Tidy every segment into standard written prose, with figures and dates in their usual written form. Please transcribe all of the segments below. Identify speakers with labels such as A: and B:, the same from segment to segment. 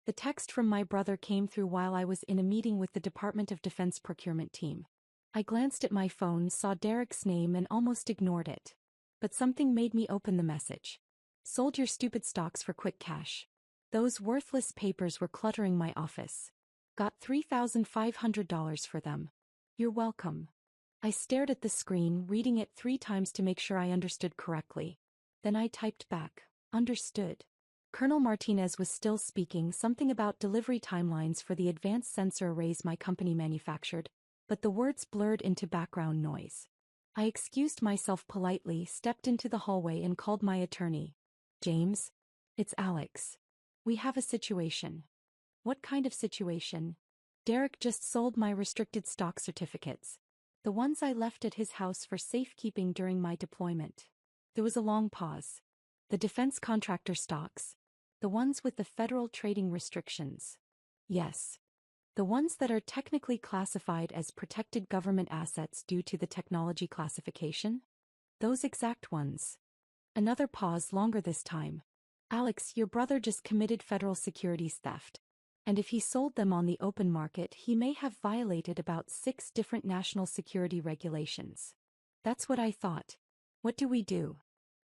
A: The text from my brother came through while I was in a meeting with the Department of Defense procurement team. I glanced at my phone, saw Derek's name and almost ignored it. But something made me open the message. Sold your stupid stocks for quick cash. Those worthless papers were cluttering my office. Got $3,500 for them. You're welcome. I stared at the screen, reading it 3 times to make sure I understood correctly. Then I typed back, understood. Colonel Martinez was still speaking, something about delivery timelines for the advanced sensor arrays my company manufactured, but the words blurred into background noise. I excused myself politely, stepped into the hallway and called my attorney. James? It's Alex. We have a situation. What kind of situation? Derek just sold my restricted stock certificates. The ones I left at his house for safekeeping during my deployment. There was a long pause. The defense contractor stocks. The ones with the federal trading restrictions. Yes. The ones that are technically classified as protected government assets due to the technology classification? Those exact ones. Another pause, longer this time. Alex, your brother just committed federal securities theft. And if he sold them on the open market, he may have violated about 6 different national security regulations. That's what I thought. What do we do?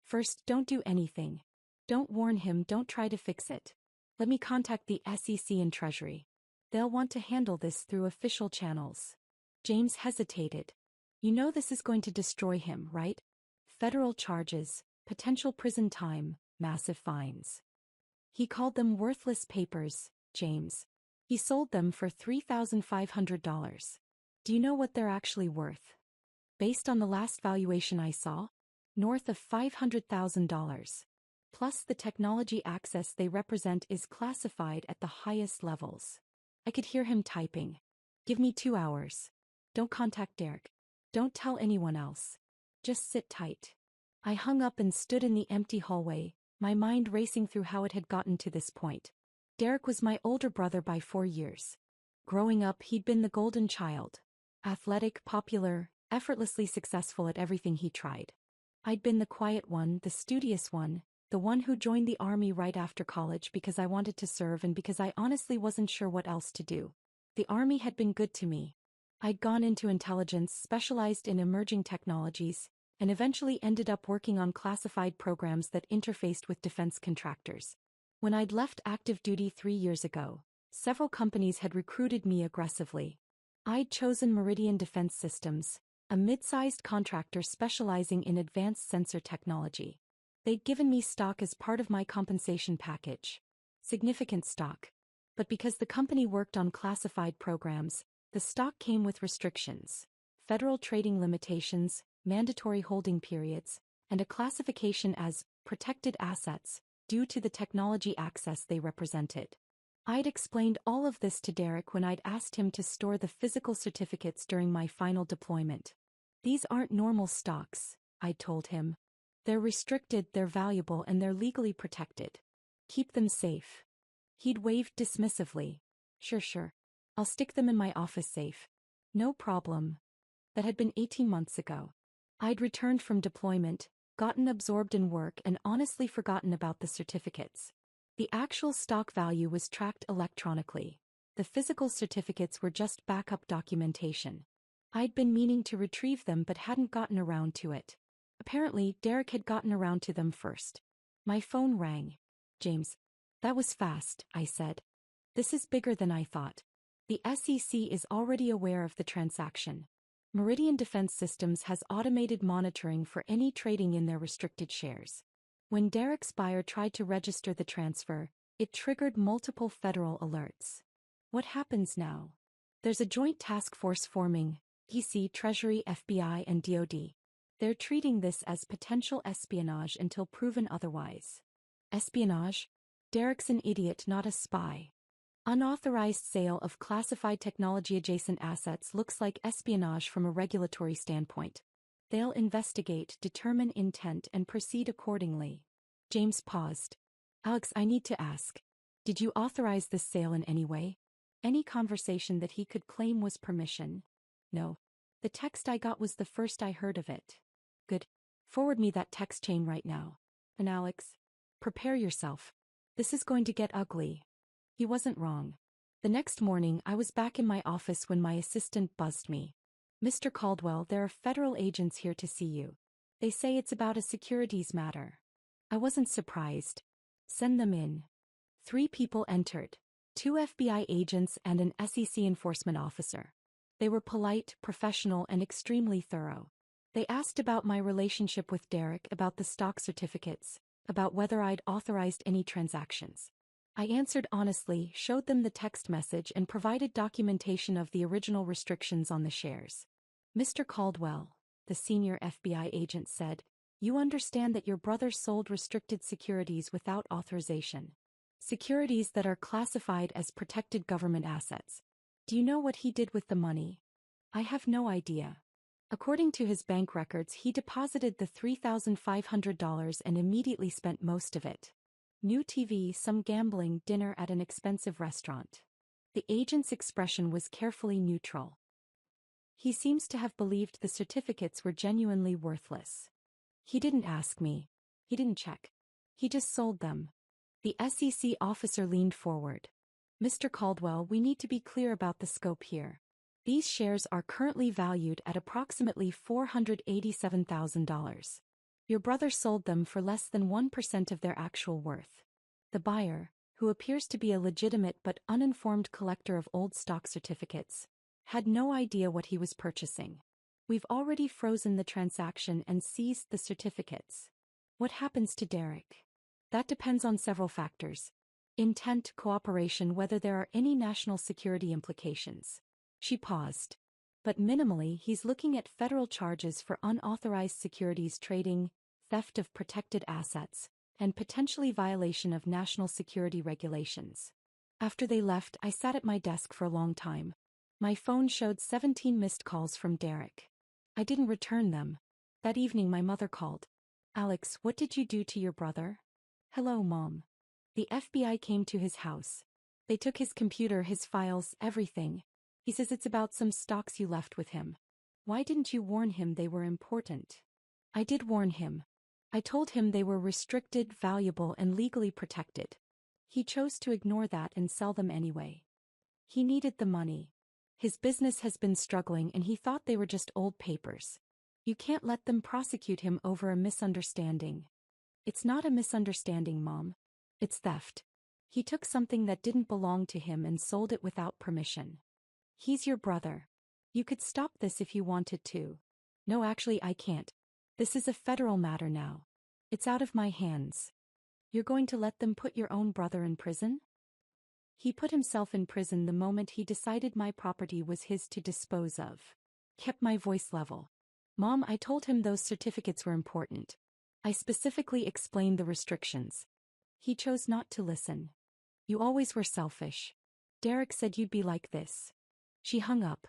A: First, don't do anything. Don't warn him, don't try to fix it. Let me contact the SEC and Treasury. They'll want to handle this through official channels. James hesitated. You know this is going to destroy him, right? Federal charges, potential prison time, massive fines. He called them worthless papers, James. He sold them for $3,500. Do you know what they're actually worth? Based on the last valuation I saw? North of $500,000. Plus the technology access they represent is classified at the highest levels. I could hear him typing. Give me 2 hours. Don't contact Derek. Don't tell anyone else. Just sit tight. I hung up and stood in the empty hallway, my mind racing through how it had gotten to this point. Derek was my older brother by 4 years. Growing up, he'd been the golden child. Athletic, popular, effortlessly successful at everything he tried. I'd been the quiet one, the studious one, the one who joined the army right after college because I wanted to serve and because I honestly wasn't sure what else to do. The army had been good to me. I'd gone into intelligence, specialized in emerging technologies, and eventually ended up working on classified programs that interfaced with defense contractors. When I'd left active duty 3 years ago, several companies had recruited me aggressively. I'd chosen Meridian Defense Systems, a mid-sized contractor specializing in advanced sensor technology. They'd given me stock as part of my compensation package. Significant stock. But because the company worked on classified programs, the stock came with restrictions, federal trading limitations, mandatory holding periods, and a classification as protected assets due to the technology access they represented. I'd explained all of this to Derek when I'd asked him to store the physical certificates during my final deployment. These aren't normal stocks, I'd told him. They're restricted, they're valuable, and they're legally protected. Keep them safe. He'd waved dismissively. Sure. I'll stick them in my office safe. No problem. That had been 18 months ago. I'd returned from deployment, gotten absorbed in work and honestly forgotten about the certificates. The actual stock value was tracked electronically. The physical certificates were just backup documentation. I'd been meaning to retrieve them but hadn't gotten around to it. Apparently, Derek had gotten around to them first. My phone rang. James. That was fast, I said. This is bigger than I thought. The SEC is already aware of the transaction. Meridian Defense Systems has automated monitoring for any trading in their restricted shares. When Derek's buyer tried to register the transfer, it triggered multiple federal alerts. What happens now? There's a joint task force forming, PC, Treasury, FBI, and DoD. They're treating this as potential espionage until proven otherwise. Espionage? Derek's an idiot, not a spy. Unauthorized sale of classified technology-adjacent assets looks like espionage from a regulatory standpoint. They'll investigate, determine intent, and proceed accordingly. James paused. Alex, I need to ask. Did you authorize this sale in any way? Any conversation that he could claim was permission? No. The text I got was the first I heard of it. Good. Forward me that text chain right now. And Alex, prepare yourself. This is going to get ugly. He wasn't wrong. The next morning I was back in my office when my assistant buzzed me. "Mr. Caldwell, there are federal agents here to see you. They say it's about a securities matter." I wasn't surprised. "Send them in." 3 people entered. 2 FBI agents and an SEC enforcement officer. They were polite, professional, and extremely thorough. They asked about my relationship with Derek, about the stock certificates, about whether I'd authorized any transactions. I answered honestly, showed them the text message, and provided documentation of the original restrictions on the shares. "Mr. Caldwell," the senior FBI agent said, "you understand that your brother sold restricted securities without authorization. Securities that are classified as protected government assets. Do you know what he did with the money?" "I have no idea." According to his bank records, he deposited the $3,500 and immediately spent most of it. New TV, some gambling, dinner at an expensive restaurant. The agent's expression was carefully neutral. "He seems to have believed the certificates were genuinely worthless. He didn't ask me. He didn't check. He just sold them." The SEC officer leaned forward. "Mr. Caldwell, we need to be clear about the scope here. These shares are currently valued at approximately $487,000. Your brother sold them for less than 1% of their actual worth. The buyer, who appears to be a legitimate but uninformed collector of old stock certificates, had no idea what he was purchasing. We've already frozen the transaction and seized the certificates. What happens to Derek? That depends on several factors. Intent, cooperation, whether there are any national security implications." She paused. "But minimally, he's looking at federal charges for unauthorized securities trading, theft of protected assets, and potentially violation of national security regulations." After they left, I sat at my desk for a long time. My phone showed 17 missed calls from Derek. I didn't return them. That evening my mother called. "Alex, what did you do to your brother?" "Hello, Mom." "The FBI came to his house. They took his computer, his files, everything. He says it's about some stocks you left with him. Why didn't you warn him they were important?" "I did warn him. I told him they were restricted, valuable, and legally protected. He chose to ignore that and sell them anyway. He needed the money. His business has been struggling and he thought they were just old papers. You can't let them prosecute him over a misunderstanding." "It's not a misunderstanding, Mom. It's theft. He took something that didn't belong to him and sold it without permission. He's your brother. You could stop this if you wanted to." "No, actually I can't. This is a federal matter now. It's out of my hands." "You're going to let them put your own brother in prison?" "He put himself in prison the moment he decided my property was his to dispose of." Kept my voice level. "Mom, I told him those certificates were important. I specifically explained the restrictions. He chose not to listen. You always were selfish. Derek said you'd be like this." She hung up.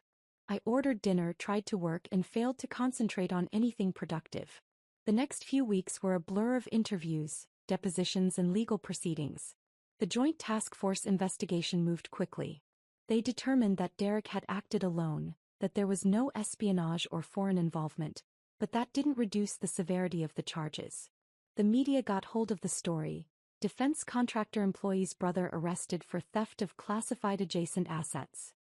A: I ordered dinner, tried to work, and failed to concentrate on anything productive. The next few weeks were a blur of interviews, depositions, and legal proceedings. The Joint Task Force investigation moved quickly. They determined that Derek had acted alone, that there was no espionage or foreign involvement, but that didn't reduce the severity of the charges. The media got hold of the story. Defense contractor employee's brother arrested for theft of classified adjacent assets.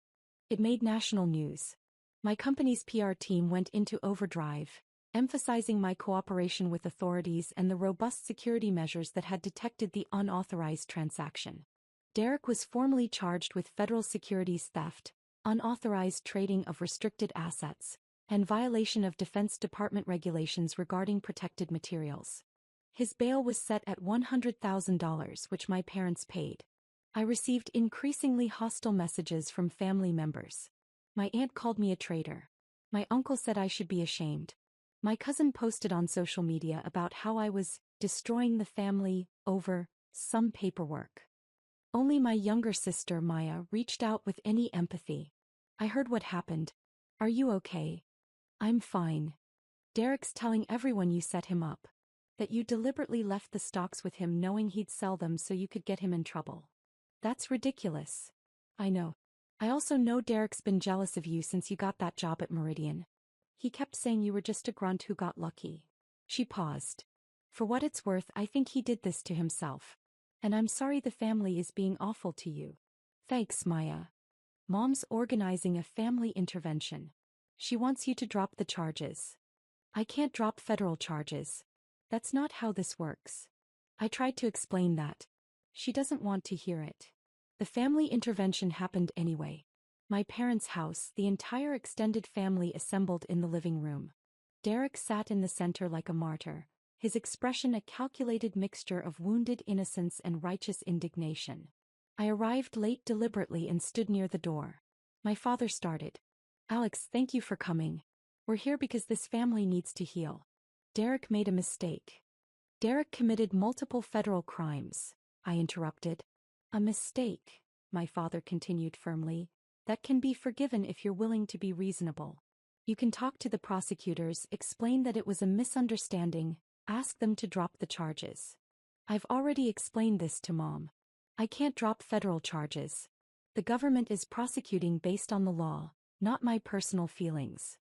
A: It made national news. My company's PR team went into overdrive, emphasizing my cooperation with authorities and the robust security measures that had detected the unauthorized transaction. Derek was formally charged with federal securities theft, unauthorized trading of restricted assets, and violation of Defense Department regulations regarding protected materials. His bail was set at $100,000, which my parents paid. I received increasingly hostile messages from family members. My aunt called me a traitor. My uncle said I should be ashamed. My cousin posted on social media about how I was destroying the family over some paperwork. Only my younger sister, Maya, reached out with any empathy. "I heard what happened. Are you okay?" "I'm fine. Derek's telling everyone you set him up. That you deliberately left the stocks with him knowing he'd sell them so you could get him in trouble." "That's ridiculous." "I know. I also know Derek's been jealous of you since you got that job at Meridian. He kept saying you were just a grunt who got lucky." She paused. "For what it's worth, I think he did this to himself. And I'm sorry the family is being awful to you." Thanks, Maya. Mom's organizing a family intervention. She wants you to drop the charges. I can't drop federal charges. That's not how this works. I tried to explain that. She doesn't want to hear it. The family intervention happened anyway. My parents' house, the entire extended family assembled in the living room. Derek sat in the center like a martyr, his expression a calculated mixture of wounded innocence and righteous indignation. I arrived late deliberately and stood near the door. My father started. Alex, thank you for coming. We're here because this family needs to heal. Derek made a mistake. Derek committed multiple federal crimes, I interrupted. A mistake, my father continued firmly, that can be forgiven if you're willing to be reasonable. You can talk to the prosecutors, explain that it was a misunderstanding, ask them to drop the charges. I've already explained this to Mom. I can't drop federal charges. The government is prosecuting based on the law, not my personal feelings.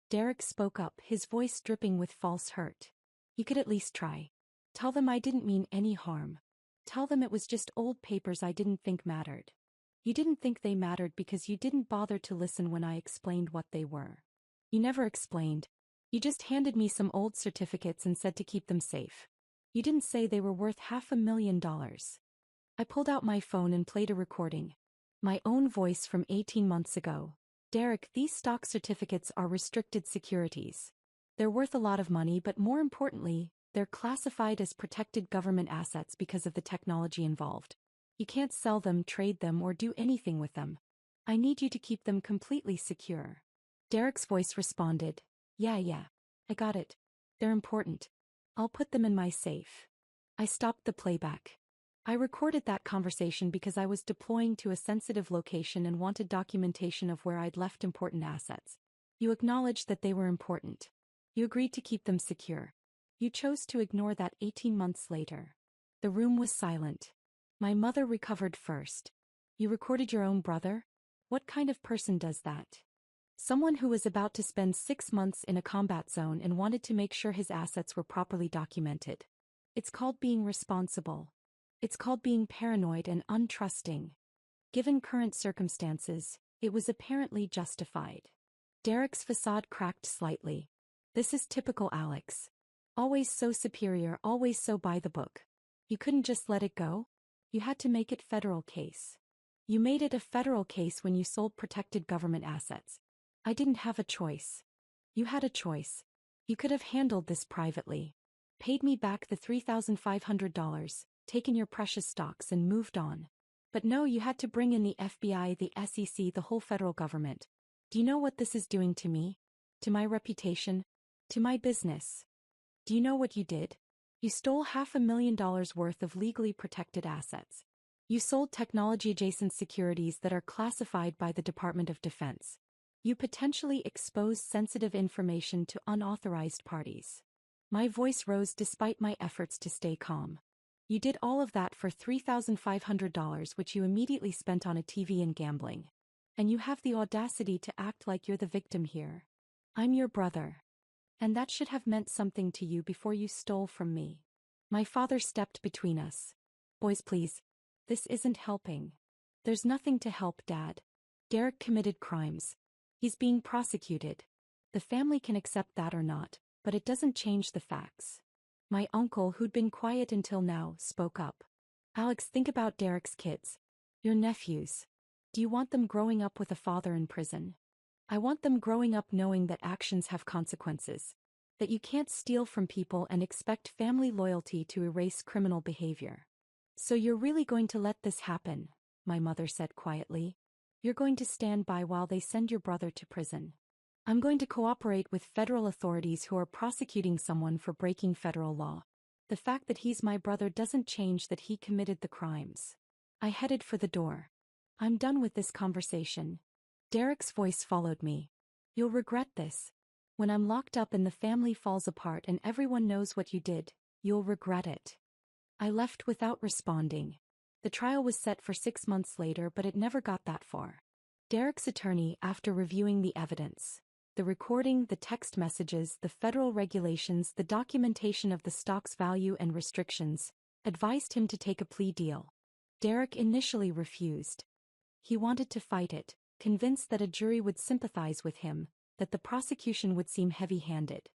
A: Derek spoke up, his voice dripping with false hurt. You could at least try. Tell them I didn't mean any harm. Tell them it was just old papers I didn't think mattered. You didn't think they mattered because you didn't bother to listen when I explained what they were. You never explained. You just handed me some old certificates and said to keep them safe. You didn't say they were worth $500,000. I pulled out my phone and played a recording. My own voice from 18 months ago. Derek, these stock certificates are restricted securities. They're worth a lot of money, but more importantly, they're classified as protected government assets because of the technology involved. You can't sell them, trade them, or do anything with them. I need you to keep them completely secure. Derek's voice responded, Yeah, I got it. They're important. I'll put them in my safe. I stopped the playback. I recorded that conversation because I was deploying to a sensitive location and wanted documentation of where I'd left important assets. You acknowledged that they were important. You agreed to keep them secure. You chose to ignore that 18 months later. The room was silent. My mother recovered first. You recorded your own brother? What kind of person does that? Someone who was about to spend 6 months in a combat zone and wanted to make sure his assets were properly documented. It's called being responsible. It's called being paranoid and untrusting. Given current circumstances, it was apparently justified. Derek's facade cracked slightly. This is typical Alex. Always so superior, always so by the book. You couldn't just let it go? You had to make it federal case. You made it a federal case when you sold protected government assets. I didn't have a choice. You had a choice. You could have handled this privately. Paid me back the $3,500, taken your precious stocks and moved on. But no, you had to bring in the FBI, the SEC, the whole federal government. Do you know what this is doing to me? To my reputation? To my business? Do you know what you did? You stole $500,000 worth of legally protected assets. You sold technology-adjacent securities that are classified by the Department of Defense. You potentially exposed sensitive information to unauthorized parties. My voice rose despite my efforts to stay calm. You did all of that for $3,500, which you immediately spent on a TV and gambling. And you have the audacity to act like you're the victim here. I'm your brother. And that should have meant something to you before you stole from me. My father stepped between us. Boys, please. This isn't helping. There's nothing to help, Dad. Derek committed crimes. He's being prosecuted. The family can accept that or not, but it doesn't change the facts. My uncle, who'd been quiet until now, spoke up. Alex, think about Derek's kids. Your nephews. Do you want them growing up with a father in prison? I want them growing up knowing that actions have consequences. That you can't steal from people and expect family loyalty to erase criminal behavior. So you're really going to let this happen, my mother said quietly. You're going to stand by while they send your brother to prison. I'm going to cooperate with federal authorities who are prosecuting someone for breaking federal law. The fact that he's my brother doesn't change that he committed the crimes. I headed for the door. I'm done with this conversation. Derek's voice followed me. You'll regret this. When I'm locked up and the family falls apart and everyone knows what you did, you'll regret it. I left without responding. The trial was set for 6 months later, but it never got that far. Derek's attorney, after reviewing the evidence, the recording, the text messages, the federal regulations, the documentation of the stock's value and restrictions, advised him to take a plea deal. Derek initially refused. He wanted to fight it, convinced that a jury would sympathize with him, that the prosecution would seem heavy-handed.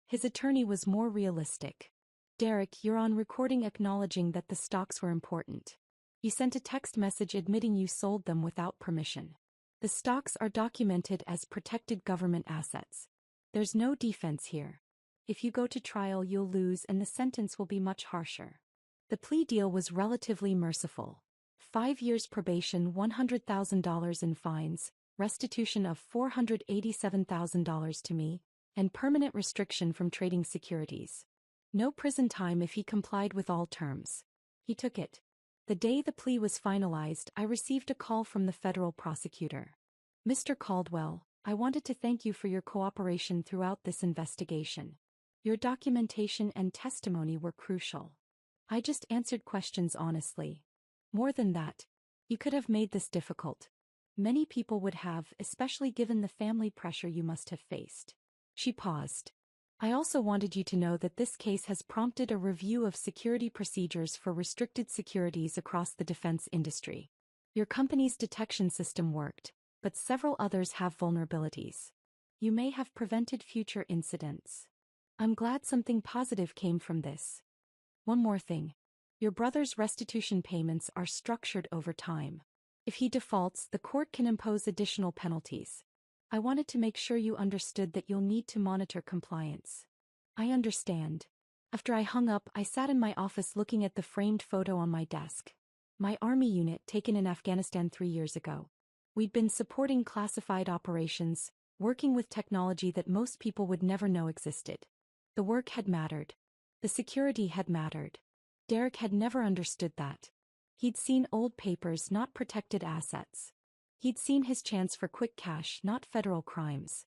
A: His attorney was more realistic. Derek, you're on recording acknowledging that the stocks were important. You sent a text message admitting you sold them without permission. The stocks are documented as protected government assets. There's no defense here. If you go to trial, you'll lose and the sentence will be much harsher. The plea deal was relatively merciful. 5 years probation, $100,000 in fines, restitution of $487,000 to me, and permanent restriction from trading securities. No prison time if he complied with all terms. He took it. The day the plea was finalized, I received a call from the federal prosecutor. Mr. Caldwell, I wanted to thank you for your cooperation throughout this investigation. Your documentation and testimony were crucial. I just answered questions honestly. More than that, you could have made this difficult. Many people would have, especially given the family pressure you must have faced. She paused. I also wanted you to know that this case has prompted a review of security procedures for restricted securities across the defense industry. Your company's detection system worked, but several others have vulnerabilities. You may have prevented future incidents. I'm glad something positive came from this. One more thing. Your brother's restitution payments are structured over time. If he defaults, the court can impose additional penalties. I wanted to make sure you understood that you'll need to monitor compliance. I understand. After I hung up, I sat in my office looking at the framed photo on my desk. My army unit taken in Afghanistan 3 years ago. We'd been supporting classified operations, working with technology that most people would never know existed. The work had mattered. The security had mattered. Derek had never understood that. He'd seen old papers, not protected assets. He'd seen his chance for quick cash, not federal crimes.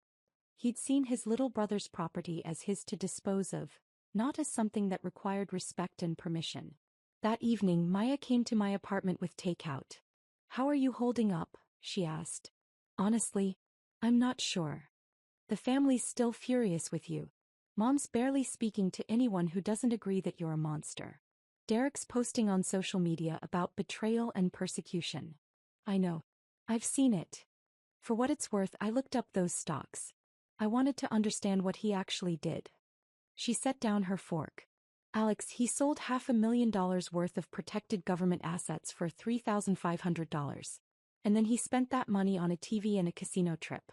A: He'd seen his little brother's property as his to dispose of, not as something that required respect and permission. That evening, Maya came to my apartment with takeout. "How are you holding up?" she asked. "Honestly, I'm not sure. The family's still furious with you. Mom's barely speaking to anyone who doesn't agree that you're a monster. Derek's posting on social media about betrayal and persecution. I know. I've seen it. For what it's worth, I looked up those stocks. I wanted to understand what he actually did." She set down her fork. "Alex, he sold $500,000 worth of protected government assets for $3,500. And then he spent that money on a TV and a casino trip.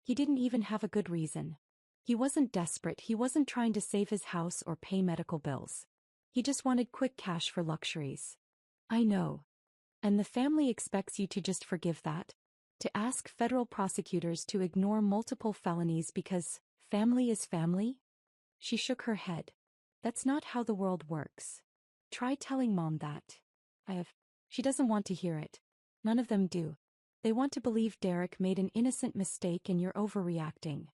A: He didn't even have a good reason. He wasn't desperate, he wasn't trying to save his house or pay medical bills. He just wanted quick cash for luxuries." "I know. And the family expects you to just forgive that? To ask federal prosecutors to ignore multiple felonies because family is family?" She shook her head. "That's not how the world works. Try telling Mom that." She doesn't want to hear it. None of them do. They want to believe Derek made an innocent mistake and you're overreacting.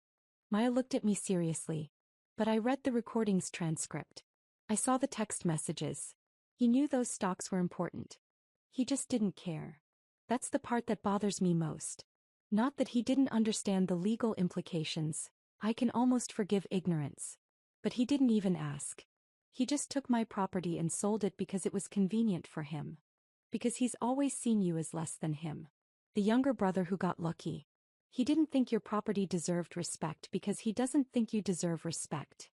A: Maya looked at me seriously. "But I read the recordings transcript. I saw the text messages. He knew those stocks were important. He just didn't care. That's the part that bothers me most. Not that he didn't understand the legal implications. I can almost forgive ignorance. But he didn't even ask. He just took my property and sold it because it was convenient for him. Because he's always seen you as less than him. The younger brother who got lucky. He didn't think your property deserved respect because he doesn't think you deserve respect."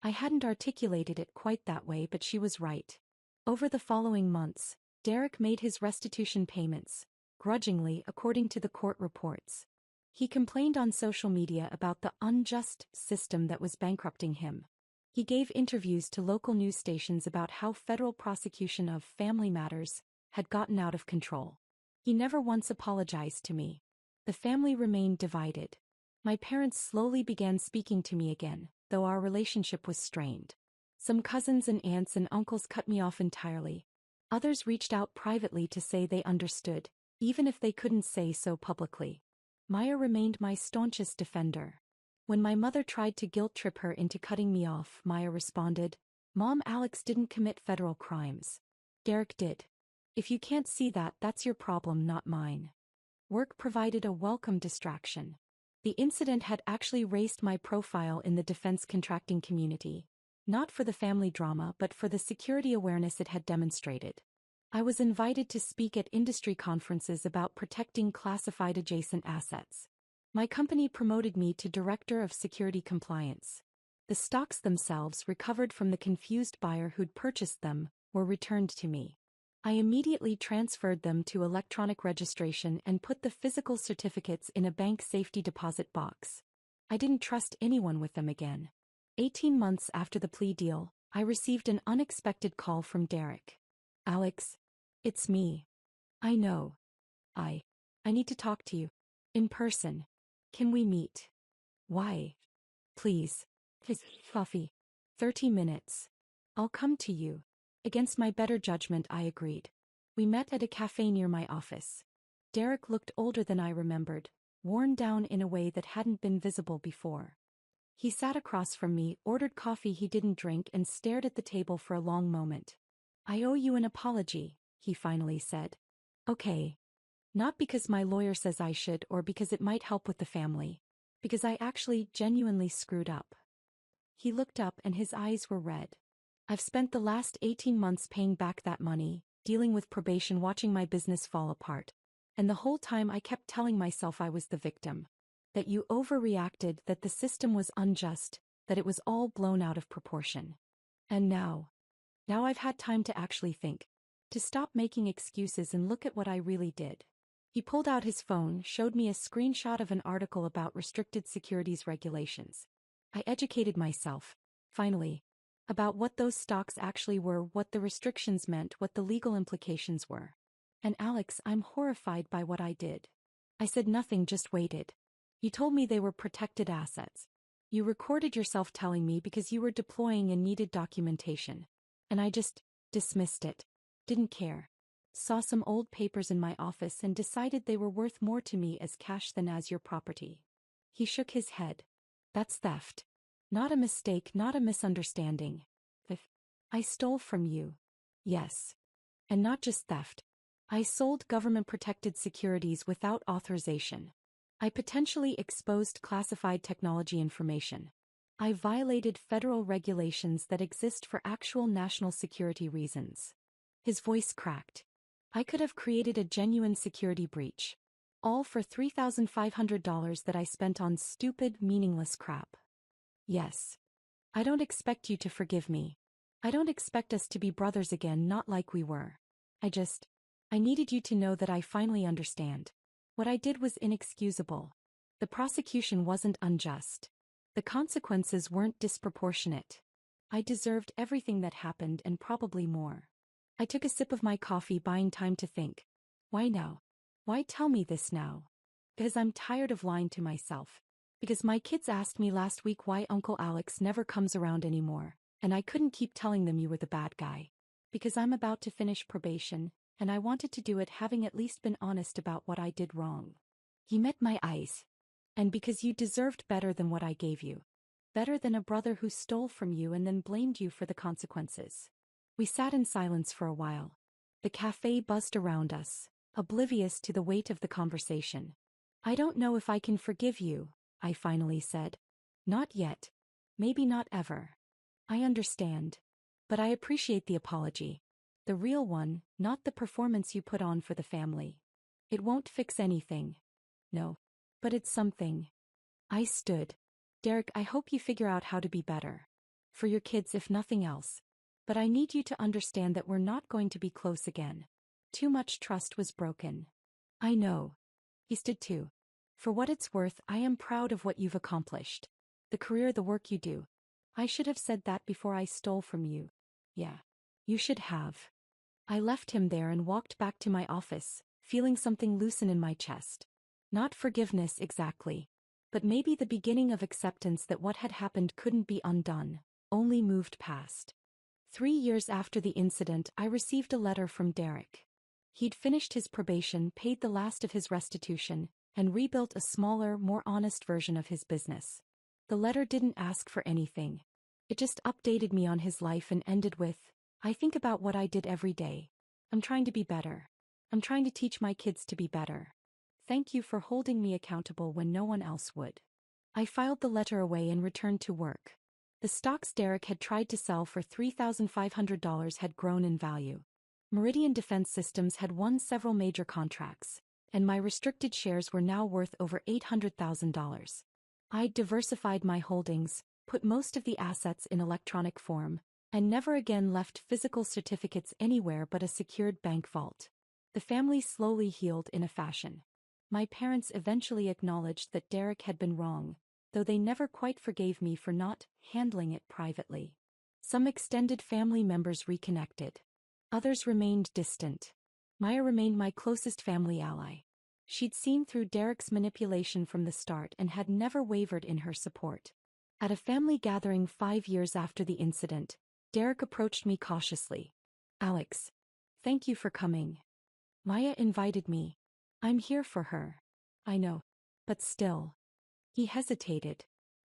A: I hadn't articulated it quite that way, but she was right. Over the following months, Derek made his restitution payments, grudgingly according to the court reports. He complained on social media about the unjust system that was bankrupting him. He gave interviews to local news stations about how federal prosecution of family matters had gotten out of control. He never once apologized to me. The family remained divided. My parents slowly began speaking to me again, though our relationship was strained. Some cousins and aunts and uncles cut me off entirely. Others reached out privately to say they understood, even if they couldn't say so publicly. Maya remained my staunchest defender. When my mother tried to guilt-trip her into cutting me off, Maya responded, "Mom, Alex didn't commit federal crimes. Derek did. If you can't see that, that's your problem, not mine." Work provided a welcome distraction. The incident had actually raised my profile in the defense contracting community. Not for the family drama, but for the security awareness it had demonstrated. I was invited to speak at industry conferences about protecting classified adjacent assets. My company promoted me to Director of Security Compliance. The stocks themselves, recovered from the confused buyer who'd purchased them, were returned to me. I immediately transferred them to electronic registration and put the physical certificates in a bank safety deposit box. I didn't trust anyone with them again. 18 months after the plea deal, I received an unexpected call from Derek. "Alex, it's me. I know. I need to talk to you. In person. Can we meet?" "Why?" "Please. Coffee. 30 minutes. I'll come to you." Against my better judgment, I agreed. We met at a cafe near my office. Derek looked older than I remembered, worn down in a way that hadn't been visible before. He sat across from me, ordered coffee he didn't drink, and stared at the table for a long moment. "I owe you an apology," he finally said. "Okay. Not because my lawyer says I should or because it might help with the family. Because I actually genuinely screwed up." He looked up and his eyes were red. "I've spent the last 18 months paying back that money, dealing with probation, watching my business fall apart. And the whole time I kept telling myself I was the victim. That you overreacted, that the system was unjust, that it was all blown out of proportion. And now I've had time to actually think. To stop making excuses and look at what I really did." He pulled out his phone, showed me a screenshot of an article about restricted securities regulations. I educated myself, finally, about what those stocks actually were, what the restrictions meant, what the legal implications were. "And Alex, I'm horrified by what I did." I said nothing, just waited. "You told me they were protected assets. You recorded yourself telling me because you were deploying and needed documentation. And I just dismissed it. Didn't care. Saw some old papers in my office and decided they were worth more to me as cash than as your property." He shook his head. "That's theft. Not a mistake, not a misunderstanding. I stole from you." "Yes. And not just theft. I sold government-protected securities without authorization. I potentially exposed classified technology information. I violated federal regulations that exist for actual national security reasons." His voice cracked. "I could have created a genuine security breach. All for $3,500 that I spent on stupid, meaningless crap. Yes. I don't expect you to forgive me. I don't expect us to be brothers again, not like we were. I needed you to know that I finally understand. What I did was inexcusable. The prosecution wasn't unjust. The consequences weren't disproportionate. I deserved everything that happened and probably more." I took a sip of my coffee, buying time to think. Why now? Why tell me this now? Because I'm tired of lying to myself. Because my kids asked me last week why Uncle Alex never comes around anymore, and I couldn't keep telling them you were the bad guy. Because I'm about to finish probation, and I wanted to do it having at least been honest about what I did wrong. He met my eyes. And because you deserved better than what I gave you. Better than a brother who stole from you and then blamed you for the consequences. We sat in silence for a while. The cafe buzzed around us, oblivious to the weight of the conversation. "I don't know if I can forgive you," I finally said. "Not yet. Maybe not ever. I understand. But I appreciate the apology. The real one, not the performance you put on for the family. It won't fix anything. No. But it's something." I stood. "Derek, I hope you figure out how to be better. For your kids, if nothing else. But I need you to understand that we're not going to be close again. Too much trust was broken." "I know." He stood too. "For what it's worth, I am proud of what you've accomplished. The career, the work you do. I should have said that before I stole from you." "Yeah. You should have." I left him there and walked back to my office, feeling something loosen in my chest. Not forgiveness exactly. But maybe the beginning of acceptance that what had happened couldn't be undone, only moved past. 3 years after the incident, I received a letter from Derek. He'd finished his probation, paid the last of his restitution, and rebuilt a smaller, more honest version of his business. The letter didn't ask for anything. It just updated me on his life and ended with, "I think about what I did every day. I'm trying to be better. I'm trying to teach my kids to be better. Thank you for holding me accountable when no one else would." I filed the letter away and returned to work. The stocks Derek had tried to sell for $3,500 had grown in value. Meridian Defense Systems had won several major contracts, and my restricted shares were now worth over $800,000. I'd diversified my holdings, put most of the assets in electronic form, and never again left physical certificates anywhere but a secured bank vault. The family slowly healed in a fashion. My parents eventually acknowledged that Derek had been wrong, though they never quite forgave me for not handling it privately. Some extended family members reconnected. Others remained distant. Maya remained my closest family ally. She'd seen through Derek's manipulation from the start and had never wavered in her support. At a family gathering 5 years after the incident, Derek approached me cautiously. "Alex, thank you for coming. Maya invited me. I'm here for her." "I know. But still." He hesitated.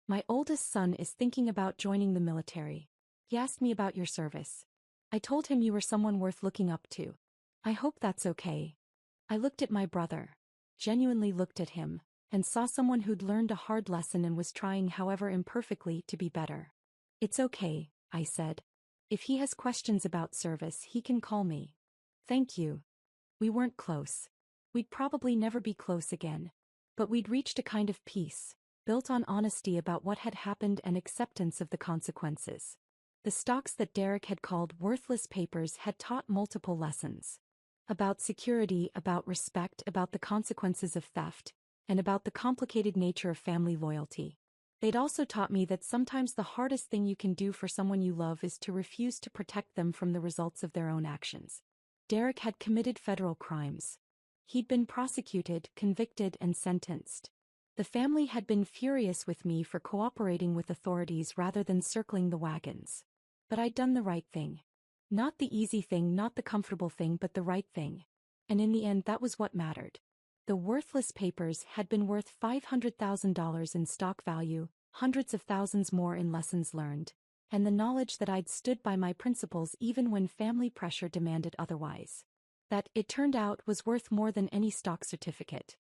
A: "My oldest son is thinking about joining the military. He asked me about your service. I told him you were someone worth looking up to. I hope that's okay." I looked at my brother. Genuinely looked at him, and saw someone who'd learned a hard lesson and was trying, however imperfectly, to be better. "It's okay," I said. "If he has questions about service, he can call me." "Thank you." We weren't close. We'd probably never be close again. But we'd reached a kind of peace, built on honesty about what had happened and acceptance of the consequences. The stocks that Derek had called worthless papers had taught multiple lessons. About security, about respect, about the consequences of theft, and about the complicated nature of family loyalty. They'd also taught me that sometimes the hardest thing you can do for someone you love is to refuse to protect them from the results of their own actions. Derek had committed federal crimes. He'd been prosecuted, convicted, and sentenced. The family had been furious with me for cooperating with authorities rather than circling the wagons. But I'd done the right thing. Not the easy thing, not the comfortable thing, but the right thing. And in the end, that was what mattered. The worthless papers had been worth $500,000 in stock value, hundreds of thousands more in lessons learned, and the knowledge that I'd stood by my principles even when family pressure demanded otherwise. That, it turned out, was worth more than any stock certificate.